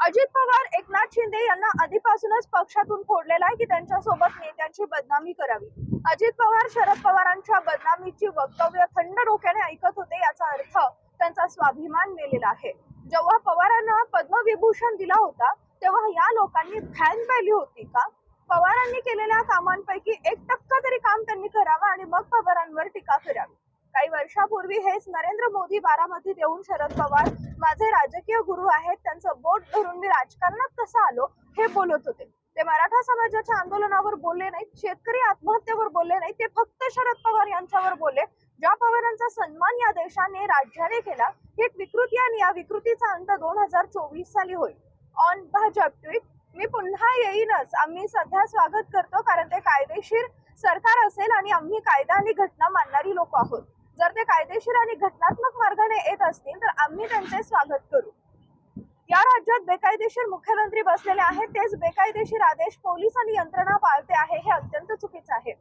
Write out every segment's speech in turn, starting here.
अजित पवार एकनाथ शिंदे यांना आधीपासूनच पक्षातून फोडलेला आहे की त्यांच्यासोबत नेत्यांची बदनामी करावी। अजित पवार शरद पवारांच्या बदनामीची वक्तव्य थंड डोक्याने ऐकत होते, याचा अर्थ त्यांचा स्वाभिमान मेलेला आहे। जेव्हा पवारांना पद्मविभूषण दिला होता तेव्हा या लोकांनी फॅन पाहिली होती का? पवारांनी केलेल्या कामांपैकी 1% तरी काम त्यांनी करावं आणि मग पवारांवर टीका करावी। काही वर्षापूर्वी हेच नरेंद्र मोदी बारामतीत येऊन शरद पवार माझे राजकीय गुरु आहेत, त्यांचं बोट धरून मी राजकारणात कसं आलो हे बोलत होते। ते मराठा समाजाच्या आंदोलनावर बोलले नाहीत, शेतकरी आत्महत्येवर बोलले नाहीत, ते फक्त शरद पवार यांच्यावर बोलले। ज्या पवारांचा सन्मान या देशाने राज्याने केला ही एक विकृती आणि या विकृतीचा अंत 2024 साली होईल। ऑन भाजप ट्विट, मी पुन्हा येईनच, आम्ही सध्या स्वागत करतो कारण ते कायदेशीर सरकार असेल आणि आम्ही कायदा आणि घटना मानणारी लोक आहोत। जर ते कायदेशीर आणि घटनात्मक मार्गाने येत असतील तर आम्ही त्यांचे स्वागत करू। या राज्यात बेकायदेशीर मुख्यमंत्री बसलेले आहेत, तेच बेकायदेशीर आदेश पोलीस आणि यंत्रणा पाळते आहे, हे अत्यंत चुकीचं आहे।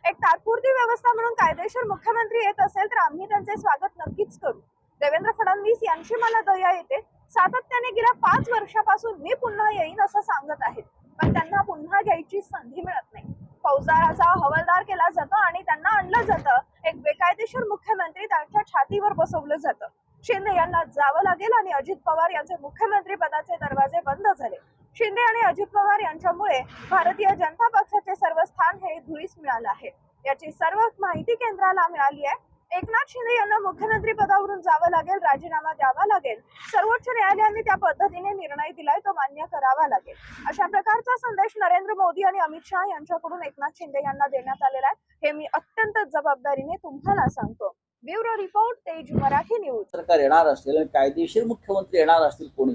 एक तात्पुरती व्यवस्था म्हणून कायदेशीर मुख्यमंत्री येत असेल तर आम्ही त्यांचे स्वागत नक्कीच करू। देवेंद्र फडणवीस यांची मला दया येते, सातत्याने गेल्या 5 वर्षापासून मी पुन्हा येईन असं सांगत आहेत, पण त्यांना पुन्हा घ्यायची संधी मिळत नाही। फौजदाराचा हवालदार केला जातो आणि त्यांना आणलं जातं, एक बेकायदेशीर मुख्यमंत्री त्यांच्या छातीवर बसवलं जातं। शिंदे यांना जावं लागेल आणि अजित पवार यांचे मुख्यमंत्री पदाचे दरवाजे बंद झाले। शिंदे आणि अजित पवार यांच्यामुळे भारतीय जनता पक्षाचे सर्व स्थान हे धुळीस मिळालं आहे, याची सर्व माहिती केंद्राला मिळाली आहे। एकनाथ शिंदे यांना मुख्यमंत्री पदावरून जावं लागेल, राजीनामा द्यावा लागेल, सर्वोच्च न्यायालयाने त्या पद्धतीने निर्णय दिलाय तो मान्य करावा लागेल, अशा प्रकारचा संदेश नरेंद्र मोदी आणि अमित शहा यांच्याकडून एकनाथ शिंदे यांना देण्यात आलेला आहे, हे मी अत्यंत जबाबदारीने तुम्हाला सांगतो। ब्युरो रिपोर्ट, तेज मराठी न्यूज। सरकार येणार असेल आणि कायदेशीर मुख्यमंत्री येणार असतील कोणी,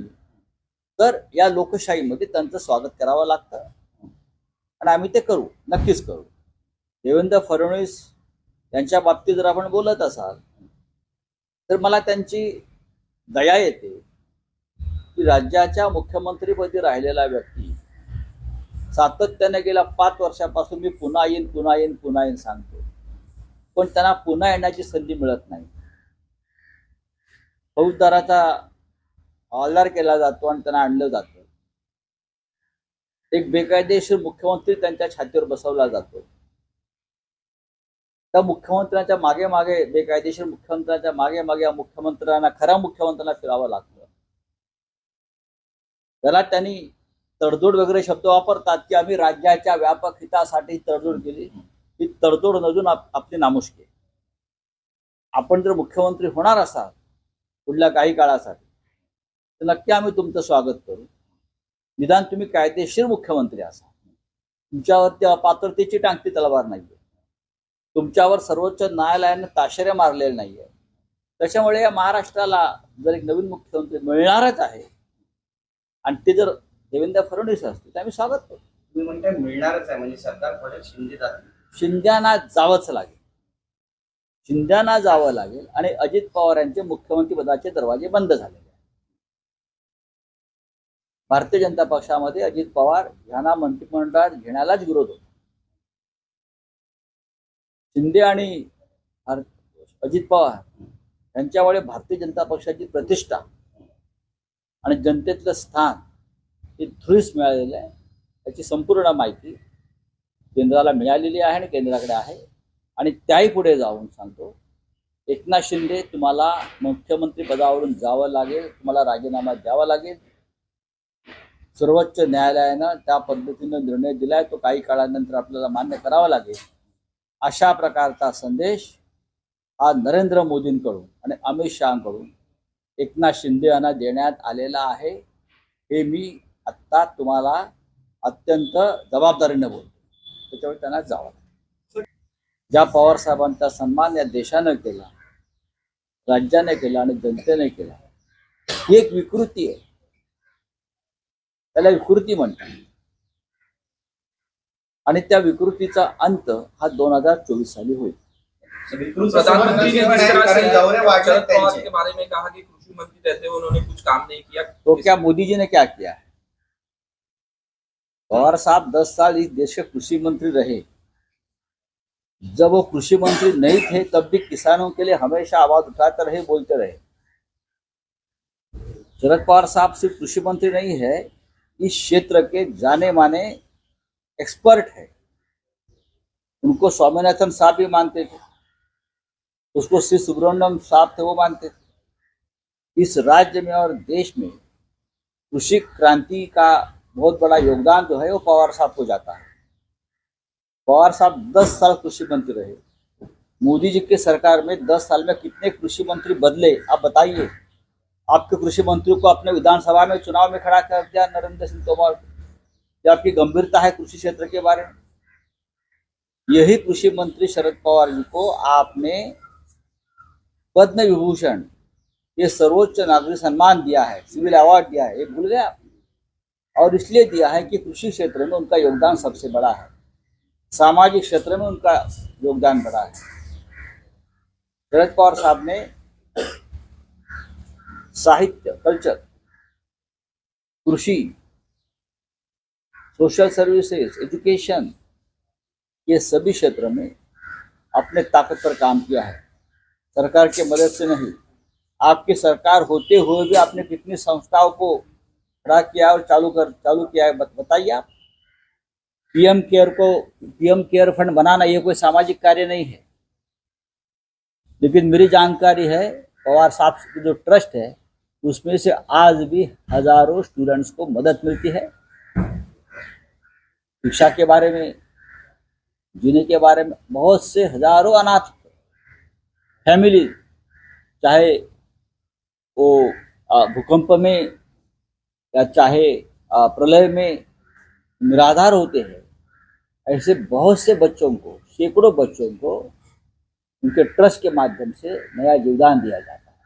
तर या लोकशाहीमध्ये त्यांचं स्वागत करावं लागतं आणि आम्ही ते करू, नक्कीच करू। देवेंद्र फडणवीस यांच्या बाबतीत जर आपण बोलत असाल तर मला त्यांची दया येते की राज्याच्या मुख्यमंत्रीपदी राहिलेला व्यक्ती सातत्याने गेल्या 5 वर्षापासून मी पुन्हा येईन पुन्हा येईन पुन्हा येईन सांगतो, पण त्यांना पुन्हा येण्याची संधी मिळत नाही। फौजदाराचा हवालदार केला जातो आणि त्यांना आणलं जातं, एक बेकायदेशीर मुख्यमंत्री त्यांच्या छातीवर बसवला जातो। त्या मुख्यमंत्र्यांच्या मागे मागे, बेकायदेशीर मुख्यमंत्र्यांच्या मागे मागे या मुख्यमंत्र्यांना, खऱ्या मुख्यमंत्र्यांना फिरावं लागतं। त्याला त्यांनी तडजोड वगैरे शब्द वापरतात की आम्ही राज्याच्या व्यापक हितासाठी तडजोड केली, ही तडजोड नजून आपली नामुष्की। आपण जर मुख्यमंत्री होणार असाल पुढल्या काही काळासाठी तर नक्की आम्ही तुमचं स्वागत करू, निदान तुम्ही कायदेशीर मुख्यमंत्री असाल, तुमच्यावरती अपात्रतेची टांगती तलवार नाहीये, तुमच्यावर सर्वोच्च न्यायालयाने ताशेरे मारलेले नाहीये। त्याच्यामुळे या महाराष्ट्राला जर एक नवीन मुख्यमंत्री मिळणारच आहे आणि ते जर देवेंद्र फडणवीस असतील तर आम्ही स्वागत करू। तुम्ही म्हणताय मिळणारच आहे म्हणजे सरकार पडेल, शिंदे जातील, शिंद्यांना जावंच लागेल, शिंद्यांना जावं लागेल आणि अजित पवार यांचे मुख्यमंत्री पदाचे दरवाजे बंद झालेले आहेत। भारतीय जनता पक्षामध्ये अजित पवार यांना मंत्रिमंडळात घेण्यालाच विरोध होता। शिंदे आणि अजित पवार यांच्यामुळे भारतीय जनता पक्षाची प्रतिष्ठा आणि जनतेतलं स्थान हे धुळीस मिळालेलं आहे, याची संपूर्ण माहिती केंद्राला मिळालेली आहे आणि केंद्राकडे आहे। आणि त्याही पुढे जाऊन सांगतो, एकनाथ शिंदे तुम्हाला मुख्यमंत्री पदावरून जावं लागेल, तुम्हाला राजीनामा द्यावा लागेल। सर्वोच्च न्यायालयानं त्या पद्धतीनं निर्णय दिलाय, तो काही काळानंतर आपल्याला मान्य करावा लागेल। अशा प्रकारचा संदेश हा नरेंद्र मोदींकडून आणि अमित शहाकडून एकनाथ शिंदे यांना देण्यात आलेला आहे, हे मी आत्ता तुम्हाला अत्यंत जबाबदारीने बोलतो। त्याच्यामुळे त्यांना जावं लागेल। ज्या पवार साहेबांचा सन्मान या देशानं केला, राज्याने केला आणि जनतेने केला, ही एक विकृती आहे, त्याला विकृती म्हणतात आणि त्या विकृतीचा अंत हा 2024 साली होईल। प्रधानमंत्री ने शरद पवार के बारे में कहा कि कृषि मंत्री रहते हुए उन्होंने कुछ काम नहीं किया, तो क्या मोदी जी ने क्या किया है? पवार साहब 10 साल इस देश के कृषि मंत्री रहे, जब वो कृषि मंत्री नहीं थे तब भी किसानों के लिए हमेशा आवाज उठाते रहे, बोलते रहे। शरद पवार साहब सिर्फ कृषि मंत्री नहीं है, इस क्षेत्र के जाने माने एक्सपर्ट है। उनको स्वामीनाथन साहब भी मानते थे, उसको श्री सुब्रमण्यम साहब थे वो मानते थे। इस राज्य में और देश में कृषि क्रांति का बहुत बड़ा योगदान जो है वो पवार साहब को जाता है। पवार साहब 10 साल कृषि मंत्री रहे। मोदी जी की सरकार में 10 साल में कितने कृषि मंत्री बदले, आप बताइए। आपके कृषि मंत्री को अपने विधानसभा में चुनाव में खड़ा कर दिया नरेंद्र सिंह तोमर। क्या आपकी गंभीरता है कृषि क्षेत्र के बारे में? यही कृषि मंत्री शरद पवार जी को आपने पद्म विभूषण, ये सर्वोच्च नागरिक सम्मान दिया है, सिविल अवार्ड दिया है, ये भूल गए आप? और इसलिए दिया है कि कृषि क्षेत्र में उनका योगदान सबसे बड़ा है, सामाजिक क्षेत्र में उनका योगदान बड़ा है। शरद पवार साहब ने साहित्य, कल्चर, कृषि, सोशल सर्विसेज, एजुकेशन, ये सभी क्षेत्र में अपने ताकत पर काम किया है, सरकार की मदद से नहीं। आपकी सरकार होते हुए भी आपने कितनी संस्थाओं को खड़ा किया और चालू किया है, बताइए आप। पीएम केयर फंड बनाना ये कोई सामाजिक कार्य नहीं है, लेकिन मेरी जानकारी है पवार साहब की जो ट्रस्ट है उसमें से आज भी हजारों स्टूडेंट्स को मदद मिलती है। शिक्षा के बारे में, जीने के बारे में, बहुत से हजारों अनाथ फैमिली, चाहे वो भूकंप में या चाहे प्रलय में निराधार होते हैं, ऐसे बहुत से बच्चों को, सैकड़ों बच्चों को उनके ट्रस्ट के माध्यम से नया योगदान दिया जाता है।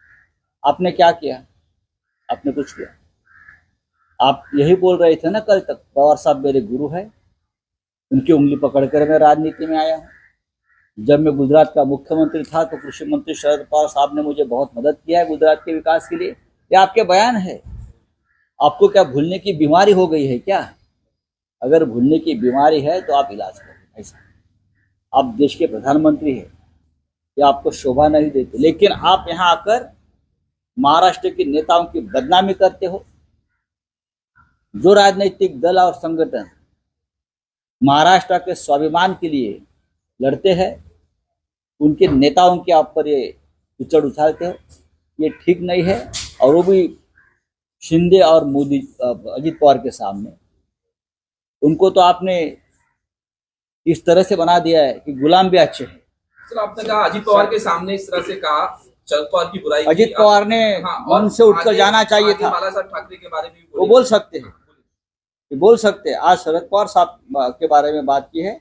आपने क्या किया? आपने कुछ किया? आप यही बोल रहे थे ना कल तक, पवार साहब मेरे गुरु है, उनकी उंगली पकड़कर मैं राजनीति में आया हूँ। जब मैं गुजरात का मुख्यमंत्री था तो कृषि मंत्री शरद पवार साहब ने मुझे बहुत मदद किया है गुजरात के विकास के लिए। ये आपके बयान है। आपको क्या भूलने की बीमारी हो गई है क्या? अगर भूलने की बीमारी है तो आप इलाज करें। ऐसा आप देश के प्रधानमंत्री हैं, ये आपको शोभा नहीं देते, लेकिन आप यहाँ आकर महाराष्ट्र के नेताओं की बदनामी करते हो। जो राजनीतिक दल और संगठन महाराष्ट्र के स्वाभिमान के लिए लड़ते हैं, उनके नेताओं के आप पर ये कीचड़ उछालते हो, ये ठीक नहीं है। और वो भी शिंदे और मोदी, अजित पवार के सामने। उनको तो आपने इस तरह से बना दिया है कि गुलाम भी अच्छे हैं। सर, आपने कहा अजित पवार के सामने इस तरह से कहा, शरद पवार की बुराई। अजित पवार ने मन से उठकर जाना चाहिए था। बाला साहब ठाकरे के बारे में वो बोल सकते हैं, बोल सकते हैं। आज शरद पवार साहब के बारे में बात की है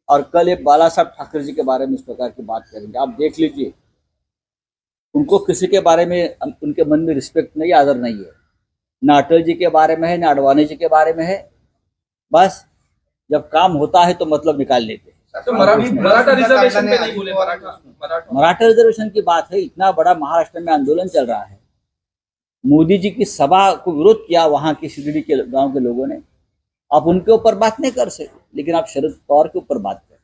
और कल एक बाला साहब ठाकरे जी के बारे में इस प्रकार की बात करेंगे। आप देख लीजिए, उनको किसी के बारे में, उनके मन में रिस्पेक्ट नहीं, आदर नहीं है। ना अटल जी के बारे में है, ना अडवाणी जी के बारे में है। बस जब काम होता है तो मतलब निकाल लेते हैं। तो मराठा रिजर्वेशन पे नहीं बोले। मराठा रिजर्वेशन की बात है। इतना बड़ा महाराष्ट्र में आंदोलन चल रहा है, मोदी जी की सभा को विरोध किया वहां की शिरडी के गांव के लोगों ने। आप उनके ऊपर बात नहीं कर सकते, लेकिन आप शरद पवार के ऊपर बात करें।